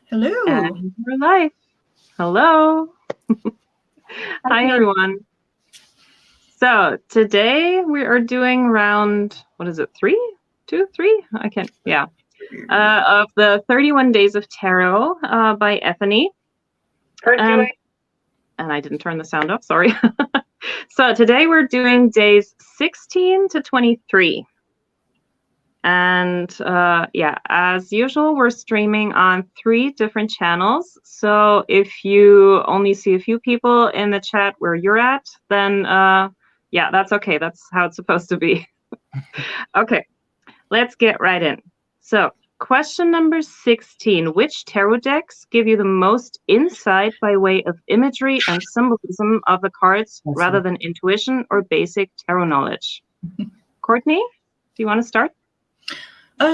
Hello. And we're live. Hello. Hi, everyone. So today we are doing round, what is it, 3? 2, 3? I can't, yeah. Of the 31 Days of Tarot by Ethony. And I didn't turn the sound off, sorry. So today we're doing days 16 to 23. And yeah, as usual, we're streaming on 3 different channels. So if you only see a few people in the chat where you're at, then yeah, that's okay. That's how it's supposed to be. Okay, let's get right in. So question number 16, which tarot decks give you the most insight by way of imagery and symbolism of the cards rather than intuition or basic tarot knowledge? Cortney, do you want to start?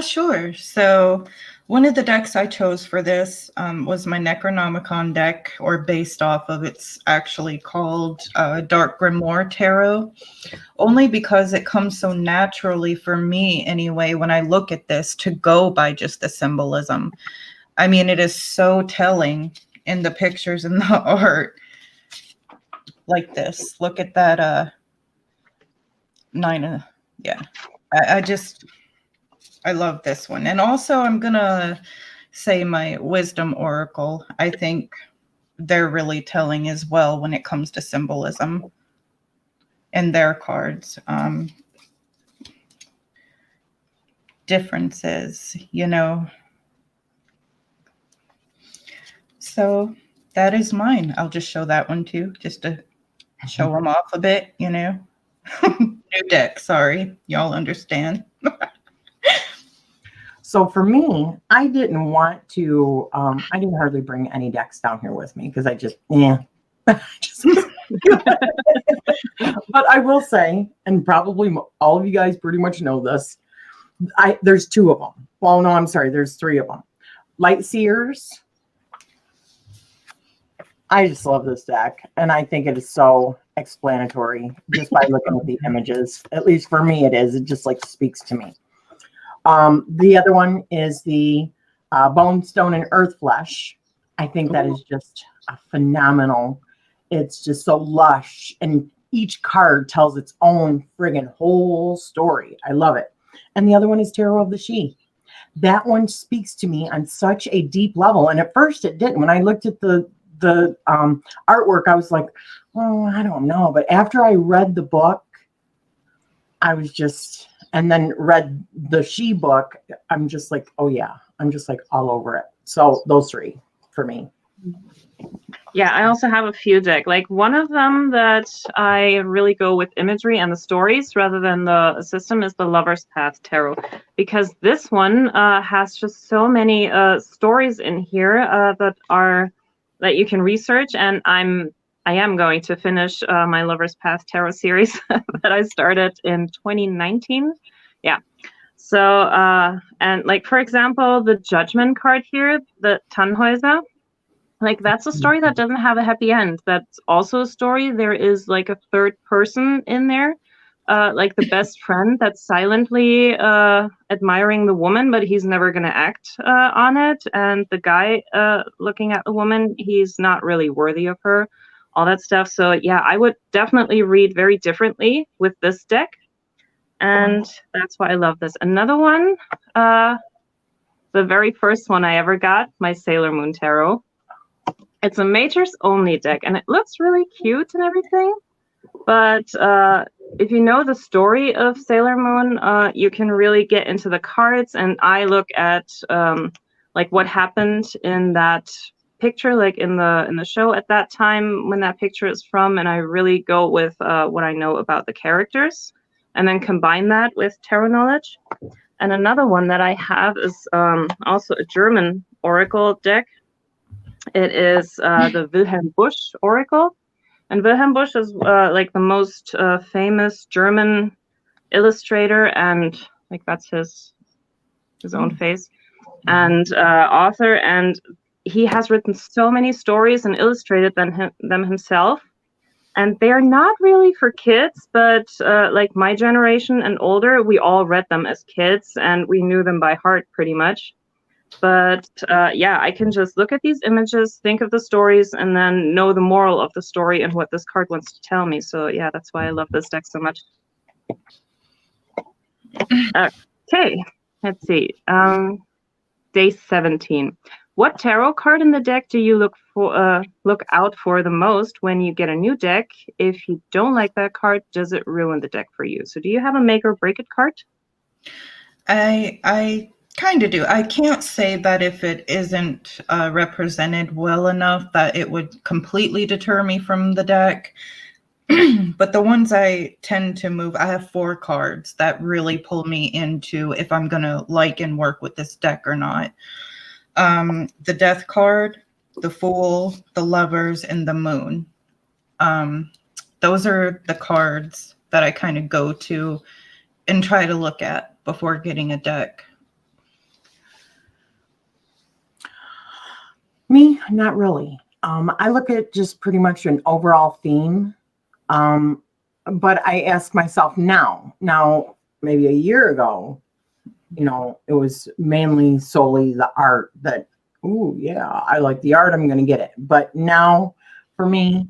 Sure. So one of the decks I chose for this was my Necronomicon deck, or based off of it's actually called Dark Grimoire Tarot, only because it comes so naturally for me anyway when I look at this to go by just the symbolism. I mean, it is so telling in the pictures and the art like this. Look at that 9. Yeah, I love this one. And also I'm going to say my Wisdom Oracle. I think they're really telling as well when it comes to symbolism in their cards. Differences, you know. So that is mine. I'll just show that one too, just to show them off a bit, you know. New deck, sorry. Y'all understand. So for me, I didn't want to, I didn't hardly bring any decks down here with me because I just, but I will say, and probably all of you guys pretty much know this, there's 2 of them. Well, no, I'm sorry. There's 3 of them. Light Seers. I just love this deck. And I think it is so explanatory just by looking at the images. At least for me, it is. It just like speaks to me. The other one is the Bone, Stone, and Earth Flesh. I think that is just a phenomenal. It's just so lush, and each card tells its own friggin' whole story. I love it. And the other one is Tarot of the She. That one speaks to me on such a deep level. And at first it didn't. When I looked at the artwork, I was like, oh, I don't know. But after I read the book, I was just... and then read the She book, I'm just like, oh yeah, I'm just like all over it. So those 3 for me. Yeah, I also have a few decks. Like one of them that I really go with imagery and the stories rather than the system is the Lover's Path Tarot, because this one has just so many stories in here that you can research, and I am going to finish my Lover's Path Tarot series that I started in 2019. Yeah. So, and like, for example, the Judgment card here, the Tannhäuser, like that's a story that doesn't have a happy end. That's also a story. There is like a third person in there, like the best friend that's silently admiring the woman, but he's never going to act on it. And the guy looking at the woman, he's not really worthy of her. All that stuff. So yeah, I would definitely read very differently with this deck. And that's why I love this. Another one, the very first one I ever got, my Sailor Moon Tarot. It's a majors only deck, and it looks really cute and everything. But if you know the story of Sailor Moon, you can really get into the cards. And I look at like what happened in that picture, like in the show at that time when that picture is from, and I really go with what I know about the characters and then combine that with tarot knowledge. And another one that I have is also a German oracle deck. It is the Wilhelm Busch oracle, and Wilhelm Busch is like the most famous German illustrator, and like that's his own face, and author, and he has written so many stories and illustrated them himself, and they're not really for kids, but like my generation and older, we all read them as kids and we knew them by heart pretty much. But yeah, I can just look at these images, think of the stories, and then know the moral of the story and what this card wants to tell me. So yeah, that's why I love this deck so much. Okay, let's see. Day 17. What tarot card in the deck do you look out for the most when you get a new deck? If you don't like that card, does it ruin the deck for you? So do you have a make or break it card? I kind of do. I can't say that if it isn't represented well enough that it would completely deter me from the deck. But the ones I tend to move, I have 4 cards that really pull me into if I'm going to like and work with this deck or not. The Death card, the Fool, the Lovers, and the Moon. Those are the cards that I kind of go to and try to look at before getting a deck. Me, not really. I look at just pretty much an overall theme. But I ask myself now, maybe a year ago, it was mainly solely the art that, ooh, yeah, I like the art, I'm going to get it. But now for me,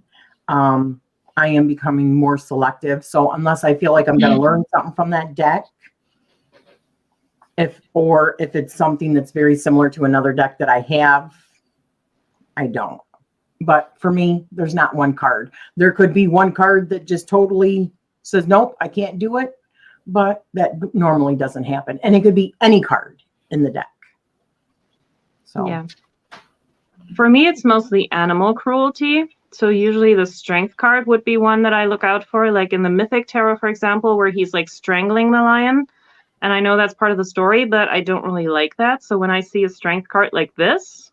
I am becoming more selective. So unless I feel like I'm going to learn something from that deck, if it's something that's very similar to another deck that I have, I don't. But for me, there's not one card. There could be one card that just totally says, nope, I can't do it. But that normally doesn't happen. And it could be any card in the deck. So yeah. For me, it's mostly animal cruelty. So usually the strength card would be one that I look out for, like in the Mythic Tarot, for example, where he's like strangling the lion. And I know that's part of the story, but I don't really like that. So when I see a strength card like this,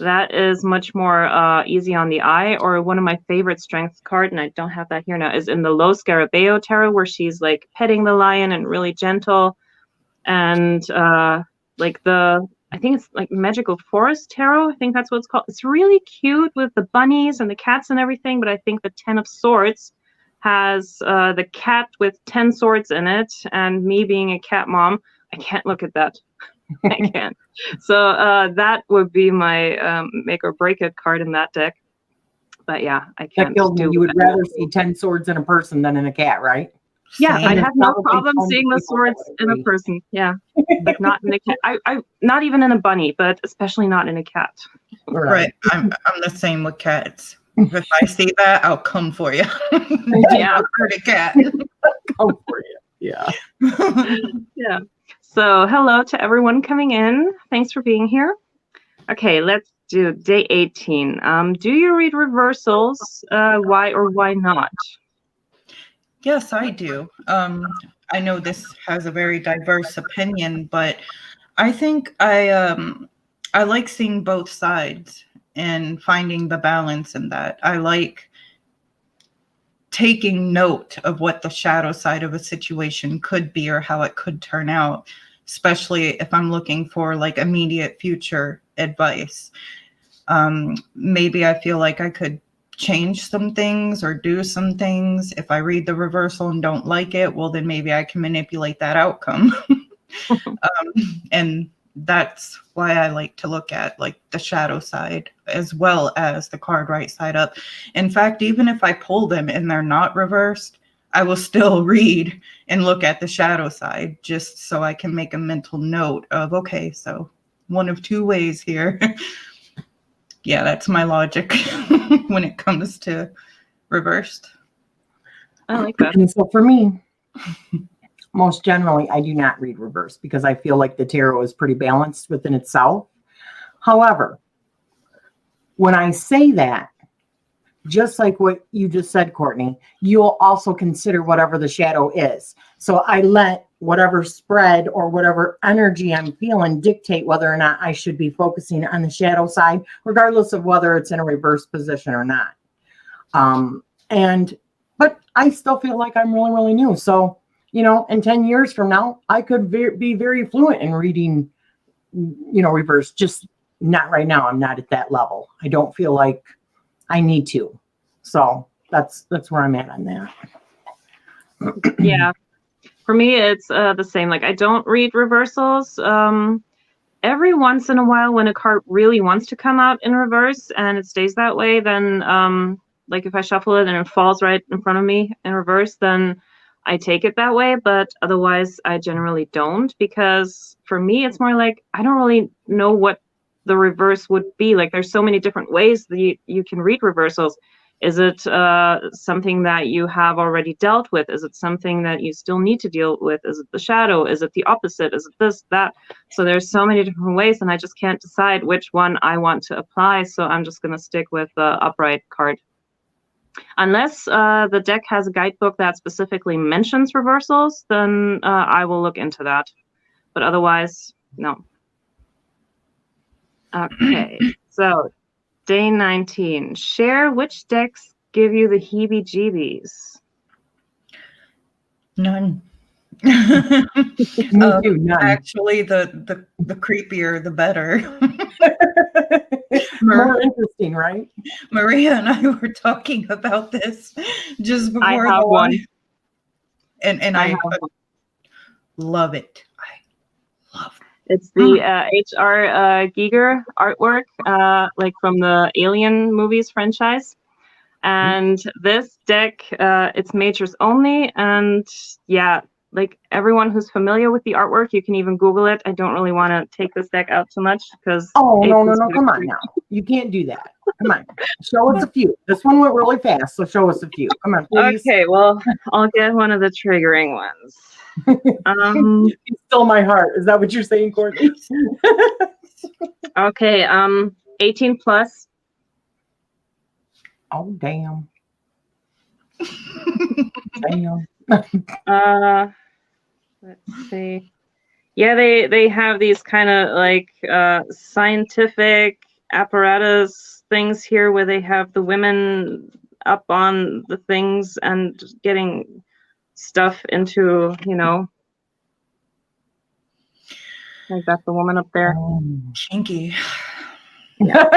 that is much more easy on the eye. Or one of my favorite strength card, and I don't have that here now, is in the Lo Scarabeo Tarot, where she's like petting the lion and really gentle. And like I think it's like Magical Forest Tarot. I think that's what it's called. It's really cute with the bunnies and the cats and everything. But I think the 10 of Swords has the cat with 10 swords in it. And me being a cat mom, I can't look at that. I can't. So that would be my make or break it card in that deck. But yeah, I can't. You would rather see 10 swords in a person than in a cat, right? Yeah, Same. I have no problem seeing the swords in a person. Yeah, but not in a cat. I not even in a bunny, but especially not in a cat. Right. I'm the same with cats. If I see that, I'll come for you. Yeah, for the cat. Come for you. Yeah. Yeah. So hello to everyone coming in. Thanks for being here. Okay, let's do day 18. Do you read reversals? Why or why not? Yes, I do. I know this has a very diverse opinion, but I think I like seeing both sides and finding the balance in that. I like taking note of what the shadow side of a situation could be or how it could turn out, especially if I'm looking for like immediate future advice. Maybe I feel like I could change some things or do some things. If I read the reversal and don't like it, well, then maybe I can manipulate that outcome. And that's why I like to look at like the shadow side as well as the card right side up. In fact, even if I pull them and they're not reversed, I will still read and look at the shadow side just so I can make a mental note of, okay, so one of 2 ways here. Yeah, that's my logic when it comes to reversed. I like that. And so for me, most generally, I do not read reverse because I feel like the tarot is pretty balanced within itself. However, when I say that, just like what you just said, Courtney, you'll also consider whatever the shadow is. So I let whatever spread or whatever energy I'm feeling dictate whether or not I should be focusing on the shadow side, regardless of whether it's in a reverse position or not. But I still feel like I'm really, really new. So, in 10 years from now, I could be very fluent in reading, reverse, just not right now. I'm not at that level. I don't feel like I need to. So that's where I'm at on that. Yeah. For me, it's the same. Like, I don't read reversals. every once in a while, when a card really wants to come out in reverse and it stays that way, then like if I shuffle it and it falls right in front of me in reverse, then I take it that way. But otherwise, I generally don't, because for me, it's more like I don't really know what the reverse would be. Like there's so many different ways that you can read reversals. Is it something that you have already dealt with? Is it something that you still need to deal with? Is it the shadow? Is it the opposite? Is it this, that? So there's so many different ways, and I just can't decide which one I want to apply. So I'm just going to stick with the upright card. Unless the deck has a guidebook that specifically mentions reversals, then I will look into that. But otherwise, no. Okay, so day 19. Share which decks give you the heebie-jeebies. None. Me too, none. Actually, the creepier, the better. More interesting, right? Maria and I were talking about this just before I have one. And I love it. I love it. It's the H.R. Giger artwork, like from the Alien movies franchise. And this deck, it's majors only. And yeah, like everyone who's familiar with the artwork, you can even Google it. I don't really want to take this deck out too much because. Oh, no, come on now. You can't do that. Come on. Show us a few. This one went really fast, so show us a few. Come on, please. Okay, well, I'll get one of the triggering ones. You stole my heart. Is that what you're saying, Cortney? Okay, 18 plus. Oh, damn. Damn. Let's see. Yeah, they have these kind of like scientific apparatus things here where they have the women up on the things and getting stuff into, you know, like that's the woman up there. Kinky. Yeah.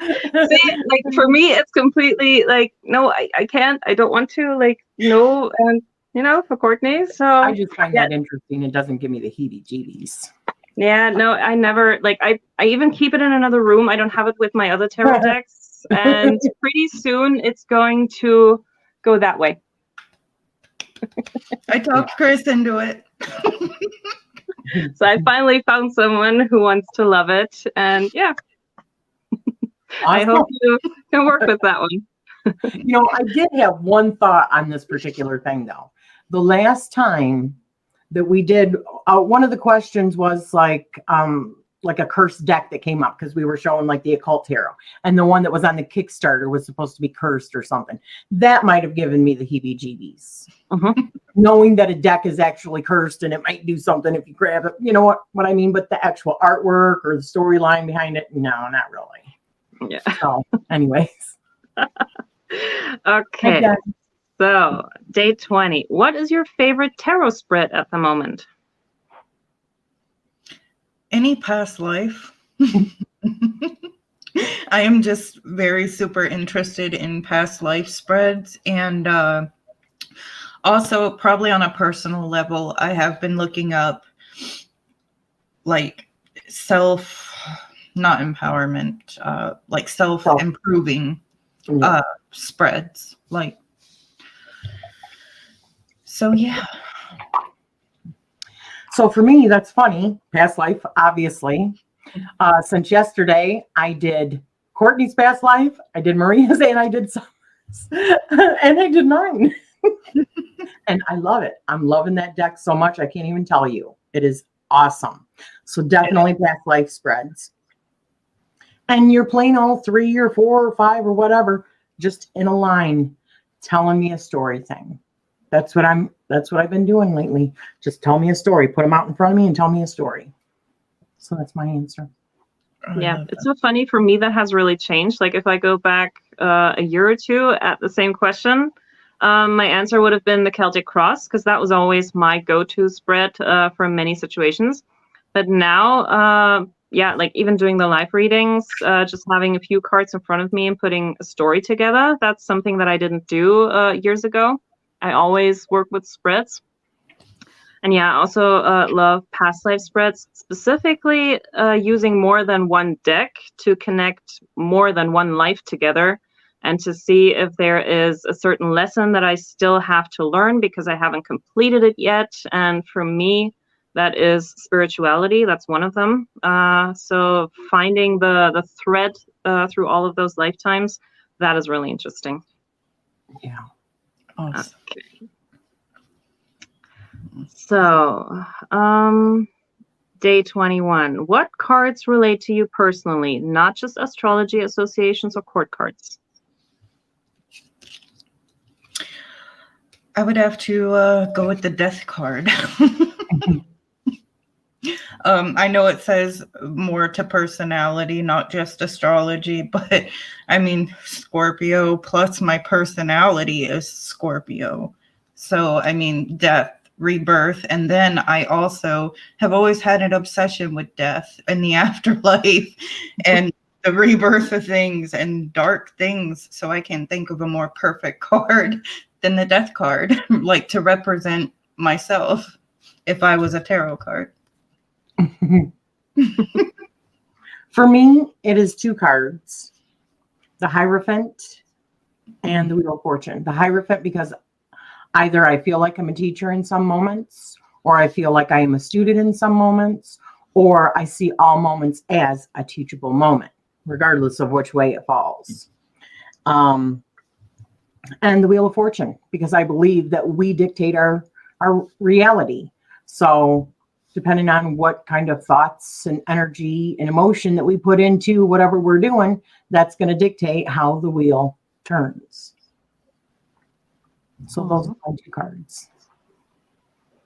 See, like for me, it's completely like, no, I can't, I don't want to, like, no, and you know, for Cortney. So I just find that interesting. It doesn't give me the heebie-jeebies. Yeah, no, I never, like, I even keep it in another room. I don't have it with my other tarot decks, and pretty soon it's going to go that way. I talked Chris into it. So I finally found someone who wants to love it, and yeah. I hope you can work with that one. You know, I did have one thought on this particular thing, though. The last time that we did, one of the questions was like a cursed deck that came up because we were showing like the occult tarot, and the one that was on the Kickstarter was supposed to be cursed or something. That might have given me the heebie-jeebies. Knowing that a deck is actually cursed and it might do something if you grab it. You know what I mean? But the actual artwork or the storyline behind it, no, not really. Yeah. So, anyways. Okay. So, day 20. What is your favorite tarot spread at the moment? Any past life. I am just very super interested in past life spreads, and also probably on a personal level, I have been looking up like not empowerment, like self-improving spreads. Like, so yeah. So for me, that's funny. Past life, obviously. Since yesterday, I did Cortney's past life, I did Maria's, and I did Summer's, and I did mine. And I love it. I'm loving that deck so much. I can't even tell you. It is awesome. So definitely past life spreads. And you're playing all 3 or 4 or 5 or whatever, just in a line, telling me a story thing. That's what I've been doing lately. Just tell me a story. Put them out in front of me and tell me a story. So that's my answer. Yeah, it's so funny for me. That has really changed. Like if I go back a year or two at the same question, my answer would have been the Celtic Cross, because that was always my go-to spread for many situations. But now, yeah, like even doing the live readings, just having a few cards in front of me and putting a story together, that's something that I didn't do years ago. I always work with spreads. And yeah, I also love past life spreads, specifically using more than one deck to connect more than one life together and to see if there is a certain lesson that I still have to learn because I haven't completed it yet. And for me, that is spirituality. That's one of them. So finding the thread through all of those lifetimes, that is really interesting. Yeah. Awesome. Okay. So, day 21. What cards relate to you personally, not just astrology associations or court cards? I would have to go with the death card. I know it says more to personality, not just astrology, but I mean, Scorpio plus my personality is Scorpio. So, I mean, death, rebirth. And then I also have always had an obsession with death and the afterlife and the rebirth of things and dark things. So I can't think of a more perfect card than the death card, like to represent myself if I was a tarot card. For me, it is two cards, the Hierophant and the Wheel of Fortune. The Hierophant because either I feel like I'm a teacher in some moments, or I feel like I am a student in some moments, or I see all moments as a teachable moment, regardless of which way it falls. And the Wheel of Fortune, because I believe that we dictate our reality. So depending on what kind of thoughts and energy and emotion that we put into whatever we're doing, that's going to dictate how the wheel turns. So those are my two cards.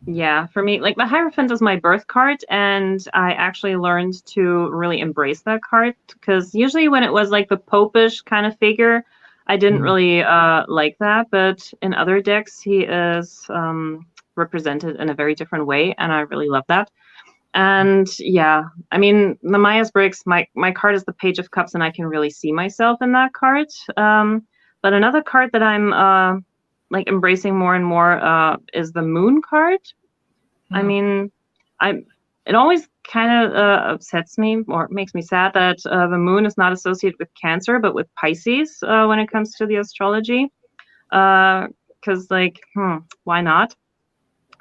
Yeah, for me, like the Hierophant is my birth card, and I actually learned to really embrace that card because usually when it was like the popish kind of figure, I didn't really like that, but in other decks, he is represented in a very different way, and I really love that. And yeah, I mean, the Myers-Briggs, my card is the Page of Cups, and I can really see myself in that card. But another card that I'm like embracing more and more is the Moon card. I mean, it always kind of upsets me or makes me sad that the moon is not associated with Cancer, but with Pisces when it comes to the astrology. Because like, why not?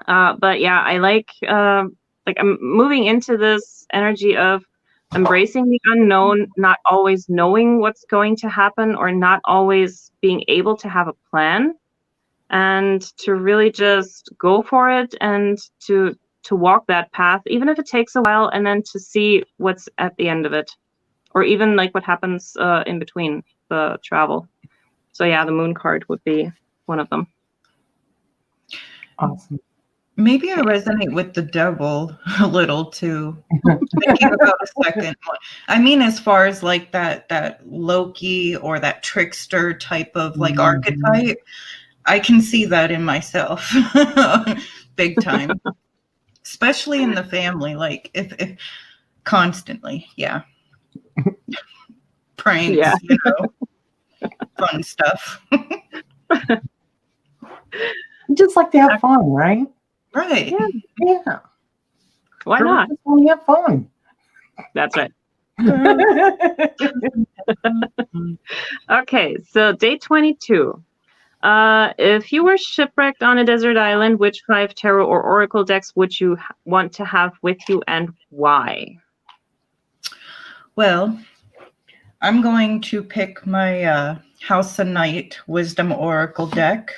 But yeah, I like I'm moving into this energy of embracing the unknown, not always knowing what's going to happen or not always being able to have a plan, and to really just go for it and to walk that path, even if it takes a while, and then to see what's at the end of it, or even like what happens in between the travel. So yeah, the Moon card would be one of them. Awesome. Maybe I resonate with the Devil a little too. Thinking about a second one. I mean, as far as like that Loki or that trickster type of like archetype, I can see that in myself big time. Especially in the family, like if constantly, yeah. Pranks, Yeah. you know, fun stuff. Just like to have fun, right? Right. Yeah. Why not? Just want to have fun. That's right. Okay, so day 22. If you were shipwrecked on a desert island, which 5 tarot or oracle decks would you want to have with you and why? Well, I'm going to pick my House of Night Wisdom Oracle deck.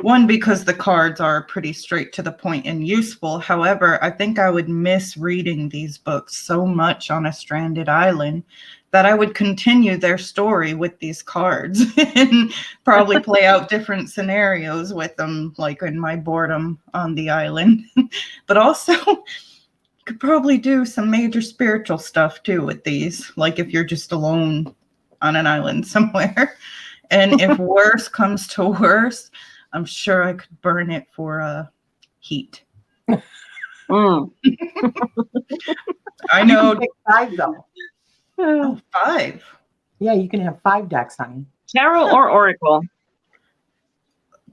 One, because the cards are pretty straight to the point and useful. However, I think I would miss reading these books so much on a stranded island that I would continue their story with these cards and probably play out different scenarios with them, like in my boredom on the island. But also could probably do some major spiritual stuff too with these, like if you're just alone on an island somewhere. And if worse comes to worse, I'm sure I could burn it for heat. Mm. I know. You can pick 5 though. Oh, 5. Yeah, you can have 5 decks, honey. Tarot or oracle?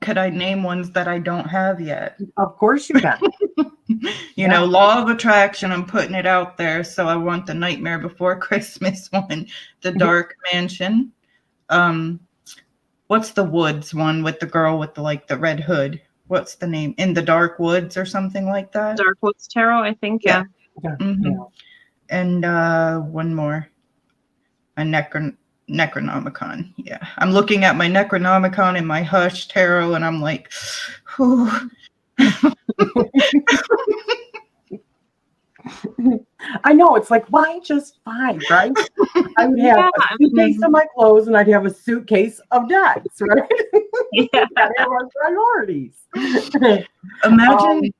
could I name ones that I don't have yet? Of course you can. You know, law of attraction, I'm putting it out there. So I want the Nightmare Before Christmas one, the Dark Mansion. What's the Woods one with the girl with the red hood? What's the name? In the Dark Woods or something like that? Dark Woods Tarot, I think. Yeah. Mm-hmm. And one more. A Necronomicon. Yeah. I'm looking at my Necronomicon and my Hush Tarot, and I'm like, whew. I know, it's like, why just 5, right? I would have a suitcase of my clothes and I'd have a suitcase of decks, right? Yeah. Gotta have our priorities. Imagine,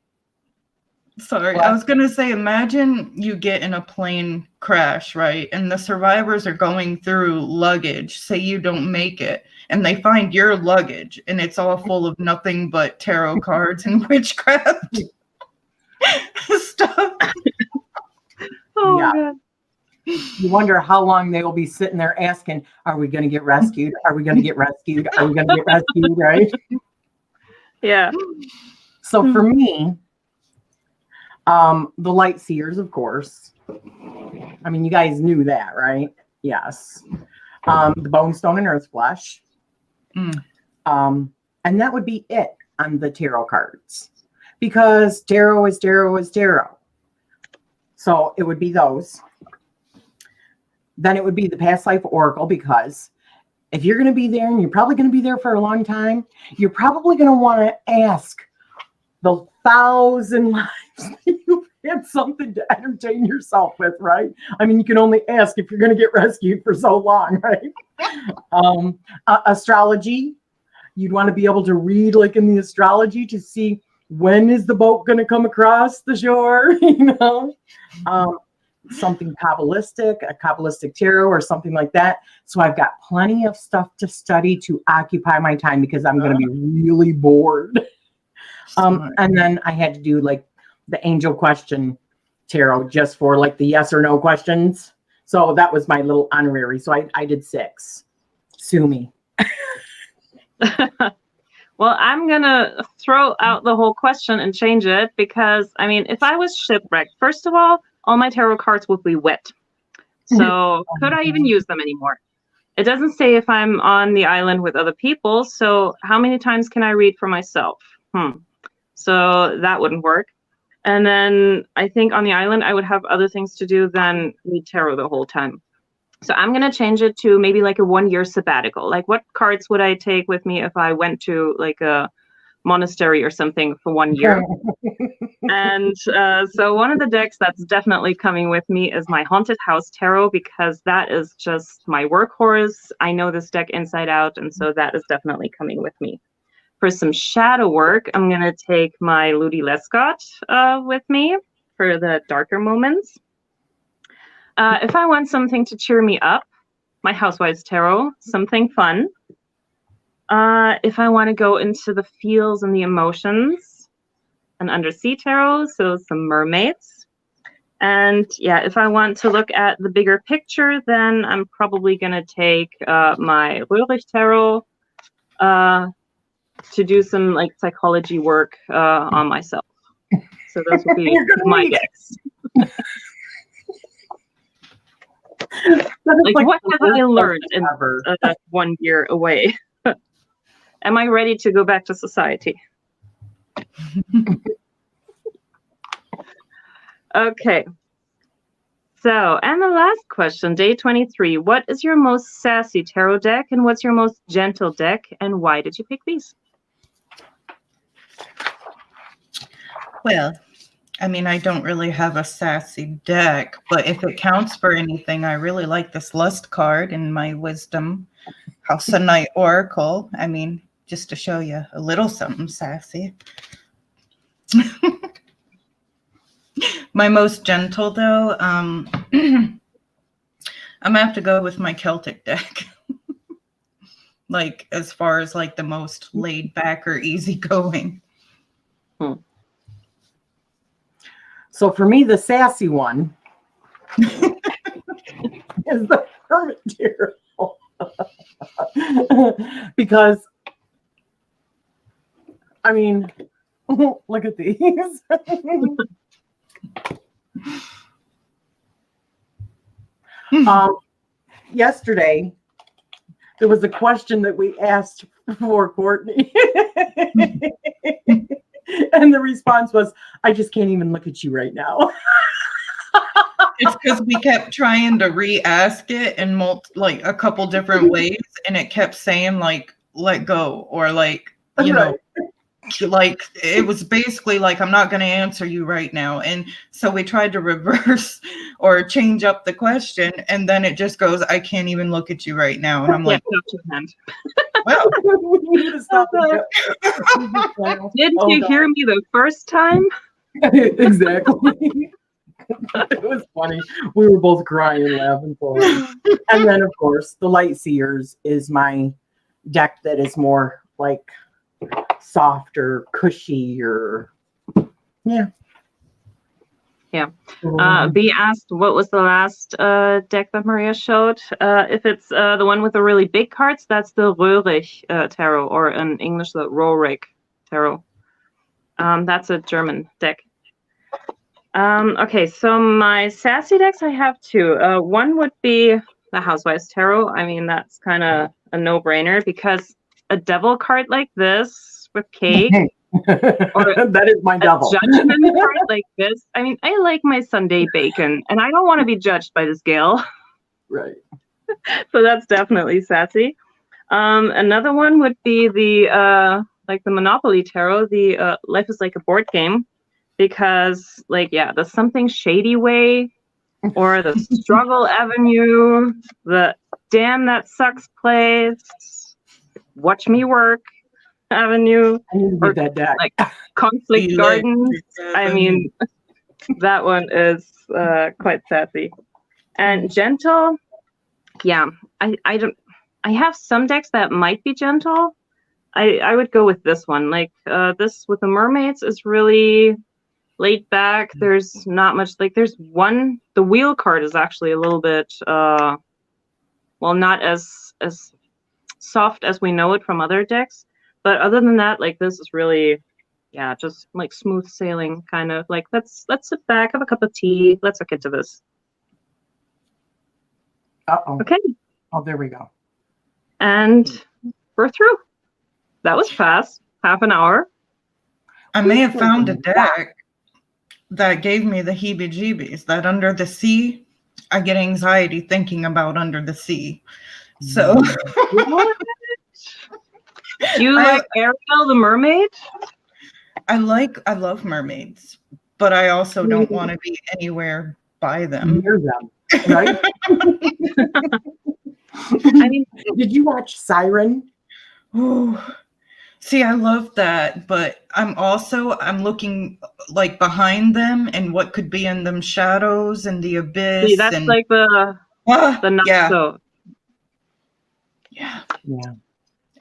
I was going to say, imagine you get in a plane crash, right? And the survivors are going through luggage. Say you don't make it, and they find your luggage, and it's all full of nothing but tarot cards and witchcraft stuff. Oh, Yeah. God. You wonder how long they will be sitting there asking, are we going to get rescued? Are we going to get rescued? Are we going to get rescued, right? Yeah. So for me, the light seers, of course. I mean, you guys knew that, right? Yes. The bone, stone, and earth flesh. And that would be it on the tarot cards. Because tarot is tarot is tarot. So it would be those. Then it would be the past life oracle, because if you're going to be there and you're probably going to be there for a long time, you're probably going to want to ask the 1,000 lives that you've had something to entertain yourself with, right? I mean, you can only ask if you're going to get rescued for so long, right? Astrology, you'd want to be able to read like in the astrology to see when is the boat going to come across the shore, you know? Something Kabbalistic, a Kabbalistic tarot or something like that. So I've got plenty of stuff to study to occupy my time, because I'm going to be really bored. And then I had to do like the angel question tarot just for like the yes or no questions. So that was my little honorary. So I did 6. Sue me. Well, I'm going to throw out the whole question and change it, because, I mean, if I was shipwrecked, first of all my tarot cards would be wet. So could I even use them anymore? It doesn't say if I'm on the island with other people. So how many times can I read for myself? So that wouldn't work. And then I think on the island, I would have other things to do than read tarot the whole time. So I'm going to change it to maybe like a 1-year sabbatical. Like, what cards would I take with me if I went to like a monastery or something for 1 year? And so one of the decks that's definitely coming with me is my Haunted House Tarot, because that is just my workhorse. I know this deck inside out, and so that is definitely coming with me. For some shadow work, I'm going to take my Ludi Lescott with me for the darker moments. If I want something to cheer me up, my Housewives Tarot, something fun. If I want to go into the feels and the emotions, an Undersea Tarot, so some mermaids. And yeah, if I want to look at the bigger picture, then I'm probably going to take my Röhricht Tarot to do some like psychology work on myself. So those will be my decks. Like, what have I learned in 1 year away? Am I ready to go back to society? Okay. So, and the last question, day 23. What is your most sassy tarot deck, and what's your most gentle deck, and why did you pick these? Well, I mean, I don't really have a sassy deck, but if it counts for anything, I really like this Lust card in my Wisdom House of Night Oracle. I mean, just to show you a little something sassy. My most gentle, though, I'm going to have to go with my Celtic deck. Like, as far as like the most laid back or easygoing. So for me, the sassy one is the Hermit Tarot. Because I mean, look at these. Yesterday, there was a question that we asked for Cortney. And the response was, I just can't even look at you right now. It's because we kept trying to re-ask it in like a couple different ways, and it kept saying like let go, or like, you know, like it was basically like, I'm not going to answer you right now. And so we tried to reverse or change up the question, and then it just goes, I can't even look at you right now. And I'm like, well, didn't you hear me the first time? Exactly. It was funny. We were both crying and laughing for it. And then, of course, the Light Seers is my deck that is more like softer, cushy, or yeah. B asked, what was the last deck that Maria showed? If it's the one with the really big cards, that's the Röhrig tarot, or in English, the Rohrig tarot. That's a German deck. Okay, so my sassy decks, I have two. One would be the Housewives Tarot. I mean, that's kind of a no-brainer, because a devil card like this with cake, or that is my devil. Judgment card like this. I mean, I like my Sunday bacon, and I don't want to be judged by this gal. Right. So that's definitely sassy. Another one would be the like the Monopoly Tarot, the Life is Like a Board Game. Because, like, yeah, the Something Shady Way, or the Struggle Avenue, the Damn That Sucks Place, Watch Me Work Avenue, or that deck. like Conflict Gardens. I mean, that one is quite sassy. And gentle, yeah, I don't. I have some decks that might be gentle. I would go with this one. Like this with the mermaids is really laid back. There's not much, like there's one, the wheel card is actually a little bit well, not as soft as we know it from other decks, but other than that, like this is really, yeah, just like smooth sailing, kind of like let's sit back, have a cup of tea, let's look into this. Okay. Oh, there we go. And we're through. That was fast. Half an hour. I may have found a deck that gave me the heebie-jeebies, that Under the Sea, I get anxiety thinking about Under the Sea. So Do you like Ariel the mermaid? I love mermaids, but I also don't want to be anywhere by them. Near them, right? I mean, did you watch Siren? Oh, see, I love that, but I'm looking like behind them and what could be in them shadows and the abyss. See, that's and, like the not yeah. so. Yeah.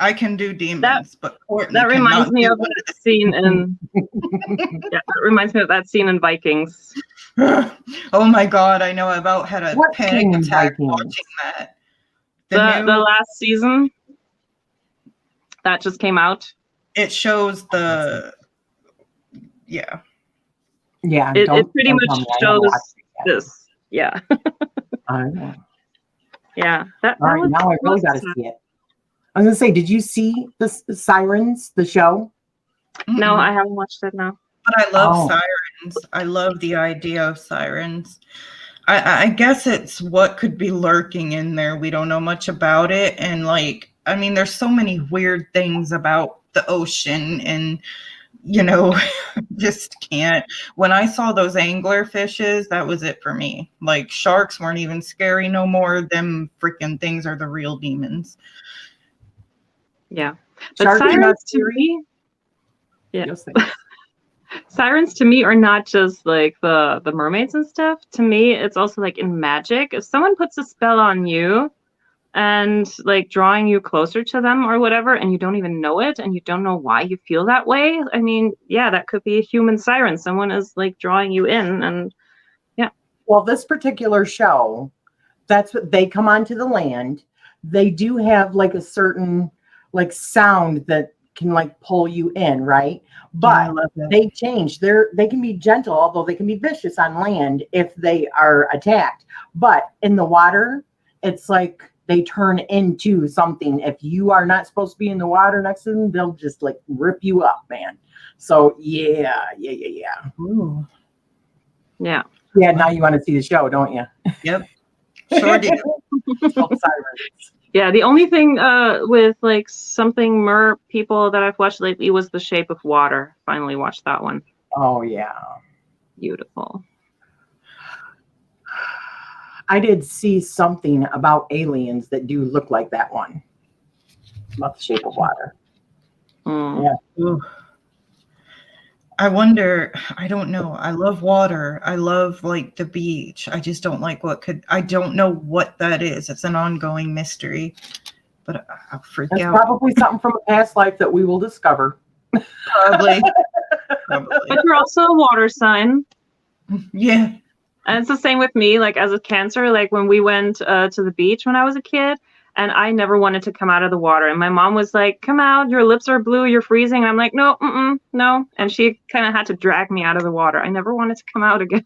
I can do demons, but Cortney that reminds me of that that scene in that reminds me of that scene in Vikings. Oh my God, I know. I about had a panic attack watching that. The last season that just came out. It shows the yeah. It pretty much shows this. Yeah. I know. Yeah. All right, now I really got to see it. I was gonna say, did you see the Sirens, the show? No, I haven't watched it now. But I love sirens. I love the idea of sirens. I guess it's what could be lurking in there. We don't know much about it. And like, I mean, there's so many weird things about the ocean, and you know, just can't. When I saw those angler fishes, that was it for me. Like, sharks weren't even scary no more. Them freaking things are the real demons. Yeah. But sirens to me, sirens to me are not just like the mermaids and stuff. To me, it's also like in magic. If someone puts a spell on you and like drawing you closer to them or whatever, and you don't even know it, and you don't know why you feel that way, I mean, yeah, that could be a human siren. Someone is like drawing you in, and yeah. Well, this particular show, that's what they come onto the land. They do have like a certain like sound that can like pull you in, right? I But love that. they change. They can be gentle, although they can be vicious on land if they are attacked. But in the water, it's like they turn into something. If you are not supposed to be in the water next to them, they'll just like rip you up, man. So yeah. Ooh. Yeah. Yeah, now you want to see the show, don't you? Yep. Sure do. It's called Sirens. Yeah, the only thing with like something mer people that I've watched lately was The Shape of Water. Finally watched that one. Oh yeah. Beautiful. I did see something about aliens that do look like that one. About The Shape of Water. Mm. Yeah. Ooh. I wonder, I don't know. I love water. I love like the beach. I just don't like I don't know what that is. It's an ongoing mystery, but I'll freak That's out. probably something from a past life that we will discover. Probably. But you're also a water sign. Yeah. And it's the same with me, like as a Cancer, like when we went to the beach when I was a kid, and I never wanted to come out of the water. And my mom was like, come out, your lips are blue, you're freezing. And I'm like, no, no. And she kind of had to drag me out of the water. I never wanted to come out again.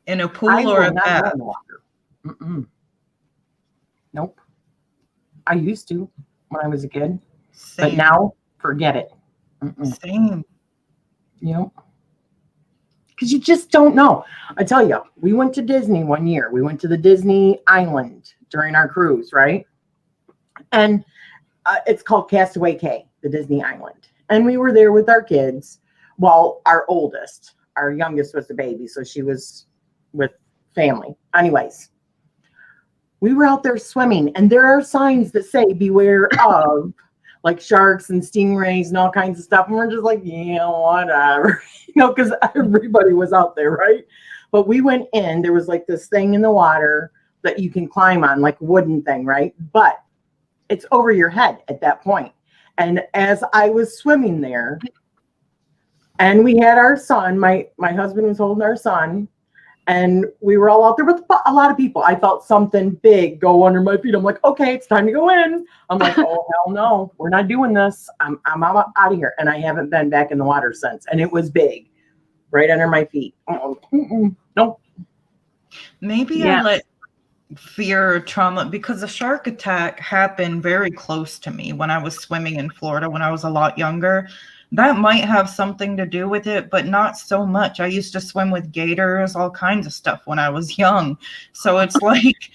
In a pool I or will a not go bath? in the water. Nope. I used to when I was a kid, but Same. now forget it. Same. You know, because you just don't know. I tell you, we went to Disney one year. We went to the Disney Island during our cruise, right? And it's called Castaway Cay, the Disney Island. And we were there with our kids. Well, our youngest was the baby, so she was with family. Anyways, we were out there swimming, and there are signs that say beware of like sharks and stingrays and all kinds of stuff. And we're just like, yeah, whatever, because everybody was out there, right? But we went in, there was like this thing in the water that you can climb on, like wooden thing, right? But it's over your head at that point. And as I was swimming there, and we had our son, my husband was holding our son, and we were all out there with a lot of people. I felt something big go under my feet. I'm like, okay, it's time to go in. I'm like, oh, hell no, we're not doing this. I'm out of here. And I haven't been back in the water since. And it was big, right under my feet. Nope. Maybe I let fear or trauma, because a shark attack happened very close to me when I was swimming in Florida when I was a lot younger. That might have something to do with it, but not so much. I used to swim with gators, all kinds of stuff when I was young. So it's like,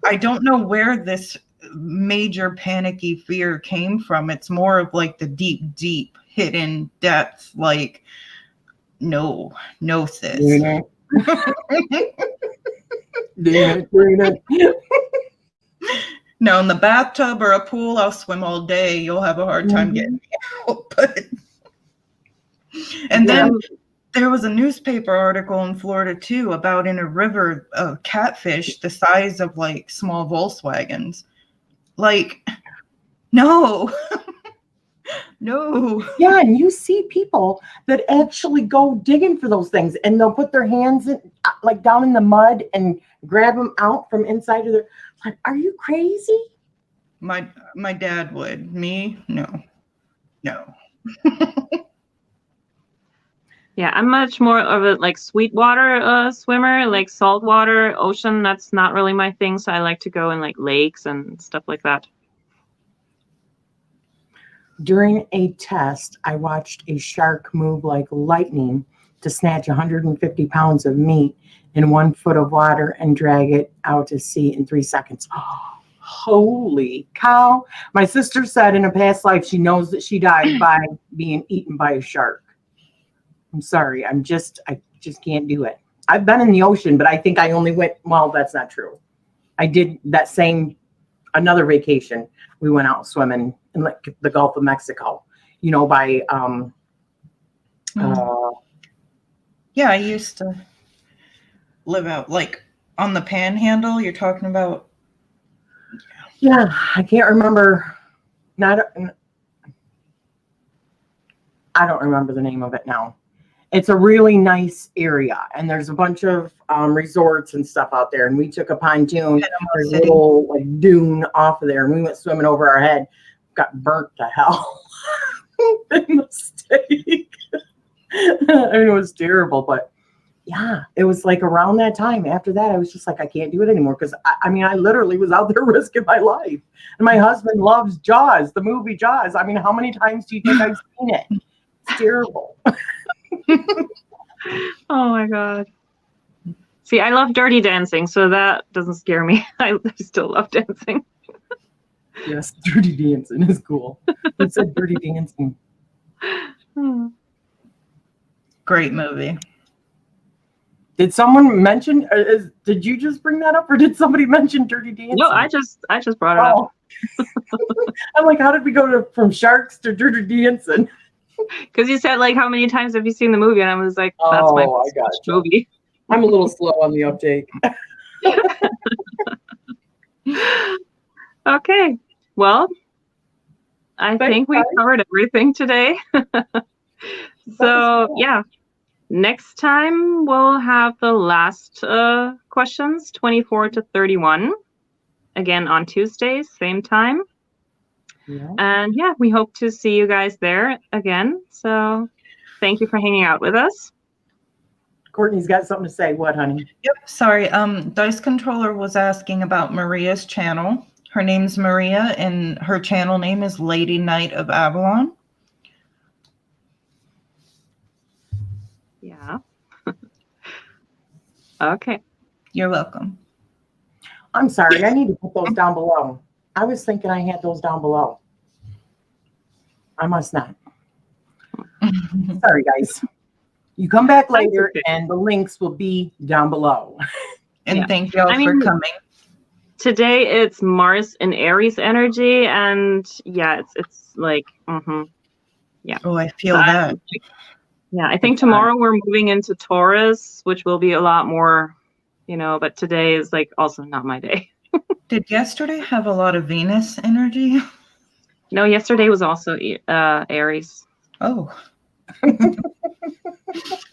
I don't know where this major panicky fear came from. It's more of like the deep hidden depth. Like, no, sis. No, in the bathtub or a pool, I'll swim all day. You'll have a hard time getting me out. And then there was a newspaper article in Florida too about in a river catfish the size of like small Volkswagens. Like, no. No. Yeah, and you see people that actually go digging for those things, and they'll put their hands in, like down in the mud and grab them out from inside of their. Like, are you crazy? My dad would. Me, no. Yeah, I'm much more of a like sweetwater swimmer, like saltwater, ocean. That's not really my thing. So I like to go in like lakes and stuff like that. During a test, I watched a shark move like lightning to snatch 150 pounds of meat in 1 foot of water and drag it out to sea in 3 seconds. Oh, holy cow. My sister said in a past life she knows that she died by being eaten by a shark. I'm sorry. I just can't do it. I've been in the ocean, but I think I only went, well, that's not true. I did that another vacation. We went out swimming in like the Gulf of Mexico, by yeah, I used to live out like on the Panhandle. You're talking about? Yeah, I can't remember. I don't remember the name of it now. It's a really nice area, and there's a bunch of resorts and stuff out there. And we took a pontoon, there's a little like dune off of there, and we went swimming over our head. Got burnt to hell. Big mistake. I mean, it was terrible, but yeah, it was like around that time. After that, I was just like, I can't do it anymore because I mean, I literally was out there risking my life. And my husband loves Jaws, the movie Jaws. I mean, how many times do you think I've seen it? It's terrible. Oh my God. See, I love Dirty Dancing, so that doesn't scare me. I still love dancing. Yes, Dirty Dancing is cool. It said Dirty Dancing. Great movie. Did someone mention? Did you just bring that up, or did somebody mention Dirty Dancing? No, I just brought it up. I'm like, how did we go from sharks to Dirty Dancing? Because you said, like, how many times have you seen the movie? And I was like, that's my I first gotcha. movie. I'm a little slow on the uptake. Okay. Well, I think we guys. covered everything today. So, yeah. Next time, we'll have the last questions, 24 to 31. Again, on Tuesdays, same time. Yeah. And yeah, we hope to see you guys there again. So thank you for hanging out with us. Courtney's got something to say. What, honey? Yep. Sorry. Dice Controller was asking about Maria's channel. Her name's Maria, and her channel name is LadyKnight of Avalon. Yeah. Okay. You're welcome. I'm sorry. I need to put those down below. I was thinking I had those down below. I must not. Sorry, guys. You come back later, okay. and the links will be down below. And Yeah. thank y'all for coming. Today it's Mars in Aries energy, and yeah, it's like, yeah. Oh, I feel that. Yeah, I think tomorrow we're moving into Taurus, which will be a lot more, but today is like also not my day. Did yesterday have a lot of Venus energy? No, yesterday was also Aries. Oh.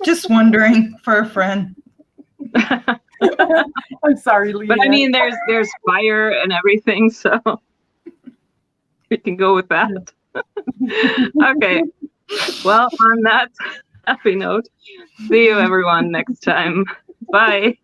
Just wondering for a friend. I'm sorry, Leah. But I mean, there's fire and everything, so we can go with that. Okay. Well, on that happy note, see you everyone next time. Bye.